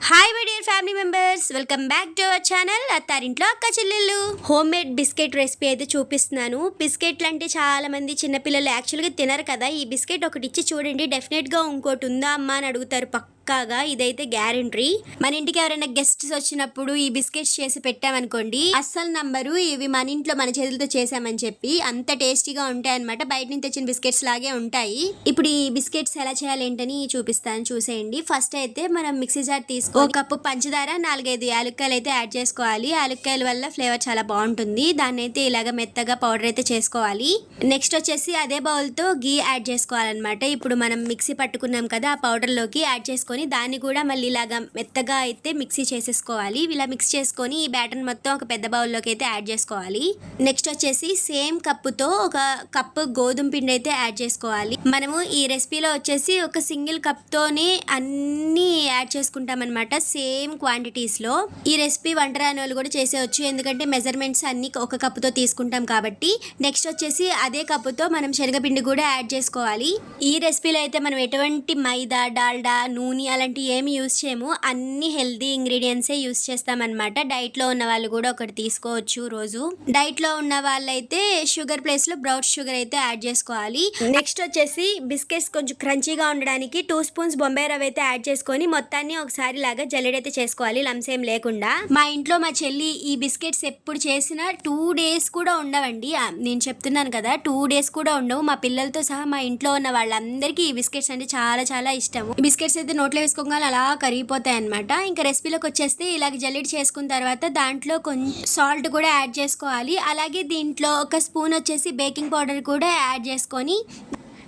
Hi my dear family members, welcome back to our channel అత్తారింట్లో అక్క చెల్లెళ్ళు. Home made biscuit recipe అయితే చూపిస్తున్నాను. బిస్కెట్లు అంటే చాలా మంది చిన్నపిల్లలు యాక్చువల్గా తినరు కదా. ఈ బిస్కెట్ ఒకటి ఇచ్చి చూడండి, డెఫినెట్గా ఇంకోటి ఉందా అమ్మా అని అడుగుతారు పక్కాగా. ఇదైతే గ్యారెంటీ. మన ఇంటికి ఎవరైనా గెస్ట్స్ వచ్చినప్పుడు ఈ బిస్కెట్స్ చేసి పెట్టామనుకోండి, అస్సలు నంబరు ఇవి మన ఇంట్లో మన చేతులతో చేసామని చెప్పి. అంత టేస్టీగా ఉంటాయి అనమాట. బయట నుంచి తెచ్చిన బిస్కెట్స్ లాగే ఉంటాయి. ఇప్పుడు ఈ బిస్కెట్స్ ఎలా చేయాలి ఏంటని చూపిస్తాను, చూసేయండి. ఫస్ట్ అయితే మనం మిక్సీ జార్ తీసుకో, ఒక కప్పు పంచదార, 4-5 యాలక్కాయలు అయితే యాడ్ చేసుకోవాలి. యాలక్కాయల వల్ల ఫ్లేవర్ చాలా బాగుంటుంది. దాన్ని అయితే ఇలాగ మెత్తగా పౌడర్ అయితే చేసుకోవాలి. నెక్స్ట్ వచ్చేసి అదే బౌల్తో గీ యాడ్ చేసుకోవాలన్నమాట. ఇప్పుడు మనం మిక్సీ పట్టుకున్నాం కదా, ఆ పౌడర్లోకి యాడ్ చేసుకొని దాన్ని కూడా మళ్ళీ ఇలాగా మెత్తగా అయితే మిక్సీ చేసేసుకోవాలి. ఇలా మిక్స్ చేసుకొని ఈ బ్యాటర్ మొత్తం ఒక పెద్ద బౌల్లోకి అయితే యాడ్ చేసుకోవాలి. నెక్స్ట్ వచ్చేసి సేమ్ కప్పుతో ఒక కప్పు గోధుమ పిండి అయితే యాడ్ చేసుకోవాలి. మనము ఈ రెసిపీలో వచ్చేసి ఒక సింగిల్ కప్తోనే అన్ని యాడ్ చేసుకుంటాం అనమాట, సేమ్ క్వాంటిటీస్ లో. ఈ రెసిపీ వంట రాని వాళ్ళు కూడా చేసేవచ్చు, ఎందుకంటే మెజర్మెంట్స్ అన్ని ఒక కప్పుతో తీసుకుంటాం కాబట్టి. నెక్స్ట్ వచ్చేసి అదే కప్పుతో మనం శనగపిండి కూడా యాడ్ చేసుకోవాలి. ఈ రెసిపీలో అయితే మనం ఎటువంటి మైదా, డాల్డా, నూనె అలాంటివి ఏమి యూస్ చేయము. అన్ని హెల్దీ ఇంగ్రీడియంట్సే యూస్ చేస్తామన్నమాట. డైట్ లో ఉన్న వాళ్ళు కూడా ఒకటి తీసుకోవచ్చు రోజు. డైట్ లో ఉన్న వాళ్ళైతే షుగర్ ప్లేస్ లో బ్రౌన్ షుగర్ అయితే యాడ్ చేసుకోవాలి. నెక్స్ట్ వచ్చేసి బిస్కెట్స్ కొంచెం క్రంచీగా ఉండడానికి 2 స్పూన్స్ బొంబాయి రవ్వ అయితే యాడ్ చేసుకొని మొత్తాన్ని ఒకసారి లాగా జల్లెడైతే చేసుకోవాలి, లమ్స్ ఏం లేకుండా. మా ఇంట్లో మా చెల్లి ఈ బిస్కెట్స్ ఎప్పుడు చేసినా 2 డేస్ కూడా ఉండవండి. నేను చెప్తున్నాను కదా, 2 డేస్ కూడా ఉండవు. మా పిల్లలతో సహా మా ఇంట్లో ఉన్న వాళ్ళందరికీ ఈ బిస్కెట్స్ అంటే చాలా చాలా ఇష్టము. ఈ బిస్కెట్స్ అయితే నోట్లో వేసుకోగానే అలా కరిగిపోతాయి అనమాట. ఇంకా రెసిపీలోకి వచ్చేస్తే ఇలాగ జల్లెడ చేసుకున్న తర్వాత దాంట్లో కొంచెం సాల్ట్ కూడా యాడ్ చేసుకోవాలి. అలాగే దీంట్లో ఒక స్పూన్ వచ్చేసి బేకింగ్ పౌడర్ కూడా యాడ్ చేసుకొని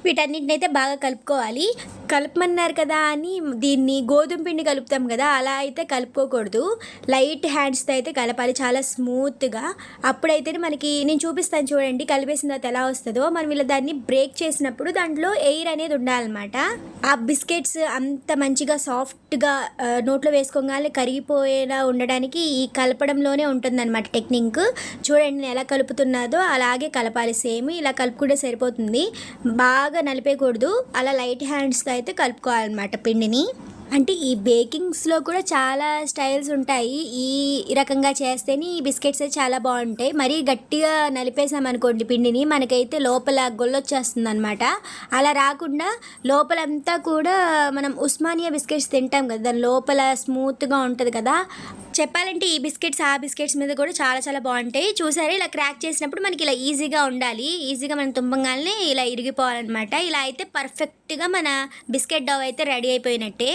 వీటన్నిటిని అయితే బాగా కలుపుకోవాలి. కలుపమన్నారు కదా అని దీన్ని గోధుమ పిండి కలుపుతాం కదా, అలా అయితే కలుపుకోకూడదు. లైట్ హ్యాండ్స్తో అయితే కలపాలి, చాలా స్మూత్గా. అప్పుడైతే మనకి నేను చూపిస్తాను చూడండి, కలిపేసిన తర్వాత ఎలా వస్తుందో. మనం ఇలా దాన్ని బ్రేక్ చేసినప్పుడు దాంట్లో ఎయిర్ అనేది ఉండాలన్నమాట. ఆ బిస్కెట్స్ అంత మంచిగా సాఫ్ట్గా నోట్లో వేసుకోగానే కరిగిపోయేలా ఉండడానికి ఈ కలపడంలోనే ఉంటుందన్నమాట టెక్నిక్. చూడండి నేను ఎలా కలుపుతున్నాదో అలాగే కలపాలి. సేమ్ ఇలా కలుపుకుంటే సరిపోతుంది. బాగా నలిపేయకూడదు, అలా లైట్ హ్యాండ్స్తో అయితే కలుపుకోవాలన్నమాట పిండిని. అంటే ఈ బేకింగ్స్లో కూడా చాలా స్టైల్స్ ఉంటాయి. ఈ రకంగా చేస్తేనే ఈ బిస్కెట్స్ అయితే చాలా బాగుంటాయి. మరీ గట్టిగా నలిపేసామనుకోండి పిండిని, మనకైతే లోపల గొల్లొచ్చేస్తుంది అనమాట. అలా రాకుండా లోపలంతా కూడా మనం ఉస్మానియా బిస్కెట్స్ తింటాం కదా, దాని లోపల స్మూత్గా ఉంటుంది కదా. చెప్పాలంటే ఈ బిస్కెట్స్ ఆ బిస్కెట్స్ మీద కూడా చాలా చాలా బాగుంటాయి. చూసారా, ఇలా క్రాక్ చేసినప్పుడు మనకి ఇలా ఈజీగా ఉండాలి. ఈజీగా మనం తుంపంగానే ఇలా ఇరిగిపోవాలన్నమాట. ఇలా అయితే పర్ఫెక్ట్గా మన బిస్కెట్ డవ్ అయితే రెడీ అయిపోయినట్టే.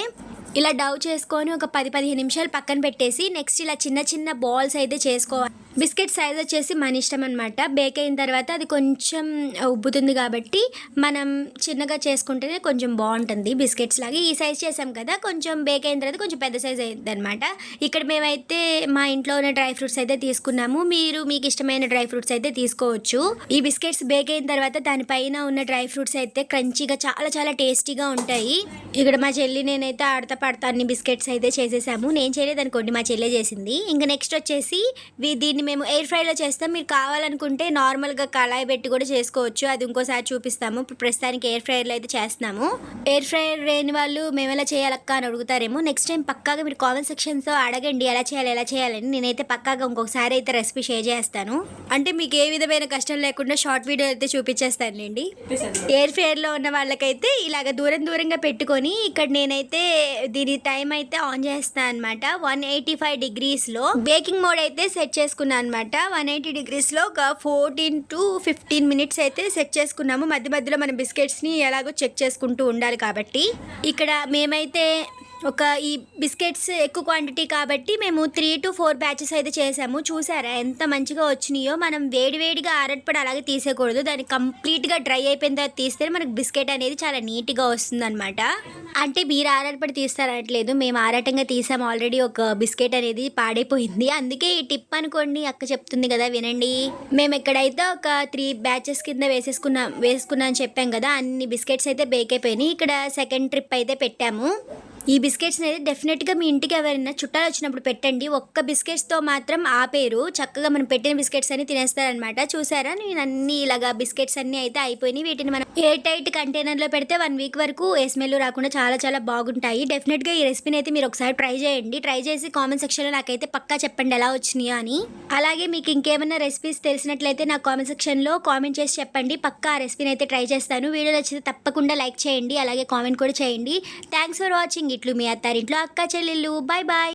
ఇలా డవ్ చేసుకొని ఒక 10-15 నిమిషాలు పక్కన పెట్టేసి నెక్స్ట్ ఇలా చిన్న చిన్న బాల్స్ అయితే చేసుకోవాలి. బిస్కెట్ సైజ్ వచ్చేసి మన ఇష్టం అనమాట. బేక్ అయిన తర్వాత అది కొంచెం ఉబ్బుతుంది కాబట్టి మనం చిన్నగా చేసుకుంటేనే కొంచెం బాగుంటుంది బిస్కెట్స్ లాగా. ఈ సైజ్ చేసాం కదా, కొంచెం బేక్ అయిన తర్వాత కొంచెం పెద్ద సైజ్ అయింది అనమాట. ఇక్కడ మేమైతే మా ఇంట్లో ఉన్న డ్రై ఫ్రూట్స్ అయితే తీసుకున్నాము. మీరు మీకు ఇష్టమైన డ్రై ఫ్రూట్స్ అయితే తీసుకోవచ్చు. ఈ బిస్కెట్స్ బేక్ అయిన తర్వాత దానిపైన ఉన్న డ్రై ఫ్రూట్స్ అయితే క్రంచీగా చాలా చాలా టేస్టీగా ఉంటాయి. ఇక్కడ మా చెల్లి నేనైతే ఆడతా పడతా అన్ని బిస్కెట్స్ అయితే చేసేసాము. నేను చేయలేదు అనుకోండి, మా చెల్లె చేసింది. ఇంకా నెక్స్ట్ వచ్చేసి దీన్ని మేము ఎయిర్ ఫ్రైలో చేస్తాం. మీరు కావాలనుకుంటే నార్మల్గా కళాయి పెట్టి కూడా చేసుకోవచ్చు, అది ఇంకోసారి చూపిస్తాము. ఇప్పుడు ప్రస్తుతానికి ఎయిర్ ఫ్రైలో అయితే చేస్తున్నాము. ఎయిర్ ఫ్రైర్ లేని వాళ్ళు మేము ఎలా చేయాలక్క అని అడుగుతారేమో. నెక్స్ట్ టైం పక్కాగా మీరు కామెంట్ సెక్షన్స్లో అడగండి ఎలా చేయాలని. నేనైతే పక్కాగా ఇంకొకసారి అయితే రెసిపీ షేర్ చేస్తాను. అంటే మీకు ఏ విధమైన కష్టం లేకుండా షార్ట్ వీడియో అయితే చూపించేస్తానండి. ఎయిర్ ఫ్రైలో ఉన్న వాళ్ళకైతే ఇలాగ దూరంగా పెట్టుకొని ఇక్కడ నేనైతే దీని టైం అయితే ఆన్ చేస్తాను అనమాట. 185 degreesలో బేకింగ్ మోడ్ అయితే సెట్ చేసుకున్నాను అనమాట. 180 degreesలో ఒక 14 to 15 minutes అయితే సెట్ చేసుకున్నాము. మధ్యలో మన బిస్కెట్స్ని ఎలాగో చెక్ చేసుకుంటూ ఉండాలి కాబట్టి. ఇక్కడ మేమైతే ఈ బిస్కెట్స్ ఎక్కువ క్వాంటిటీ కాబట్టి మేము 3 to 4 బ్యాచెస్ అయితే చేసాము. చూసారా ఎంత మంచిగా వచ్చినాయో. మనం వేడిగా ఆరటపడి అలాగే తీసేయకూడదు, దాన్ని కంప్లీట్గా డ్రై అయిపోయిన తర్వాత తీస్తే మనకు బిస్కెట్ అనేది చాలా నీట్గా వస్తుంది అనమాట. అంటే మీరు ఆరాటపడి తీస్తారనట్లేదు, మేము ఆరాటంగా తీసాము. ఆల్రెడీ ఒక బిస్కెట్ అనేది పాడైపోయింది, అందుకే ఈ టిప్ అనుకోండి, అక్క చెప్తుంది కదా వినండి. మేము ఎక్కడైతే ఒక 3 బ్యాచెస్ కింద వేసుకున్నాం అని చెప్పాం కదా, అన్ని బిస్కెట్స్ అయితే బేక్ అయిపోయినాయి. ఇక్కడ సెకండ్ ట్రిప్ అయితే పెట్టాము. ఈ బిస్కెట్స్ అనేది డెఫినెట్గా మీ ఇంటికి ఎవరైనా చుట్టాలు వచ్చినప్పుడు పెట్టండి. ఒక్క బిస్కెట్స్తో మాత్రం ఆపేరు, చక్కగా మనం పెట్టిన బిస్కెట్స్ అన్ని తినేస్తారనమాట. చూసారా, నేను అన్ని ఇలాగా బిస్కెట్స్ అన్ని అయితే అయిపోయినాయి. వీటిని మనం ఎయిర్ టైట్ కంటైనర్లో పెడితే 1 వీక్ వరకు ఏ స్మెల్ రాకుండా చాలా చాలా బాగుంటాయి. డెఫినెట్గా ఈ రెసిపీని అయితే మీరు ఒకసారి ట్రై చేయండి. ట్రై చేసి కామెంట్ సెక్షన్లో నాకైతే పక్కా చెప్పండి ఎలా వచ్చినాయో అని. అలాగే మీకు ఇంకేమైనా రెసిపీస్ తెలిసినట్లయితే నా కామెంట్ సెక్షన్లో కామెంట్ చేసి చెప్పండి. పక్కా ఆ రెసిపీని అయితే ట్రై చేస్తాను. వీడియో నచ్చితే తప్పకుండా లైక్ చేయండి, అలాగే కామెంట్ కూడా చేయండి. Thanks for watching. ఇట్లు మీ అత్తారింట్లో అక్క చెల్లెళ్ళు. Bye bye.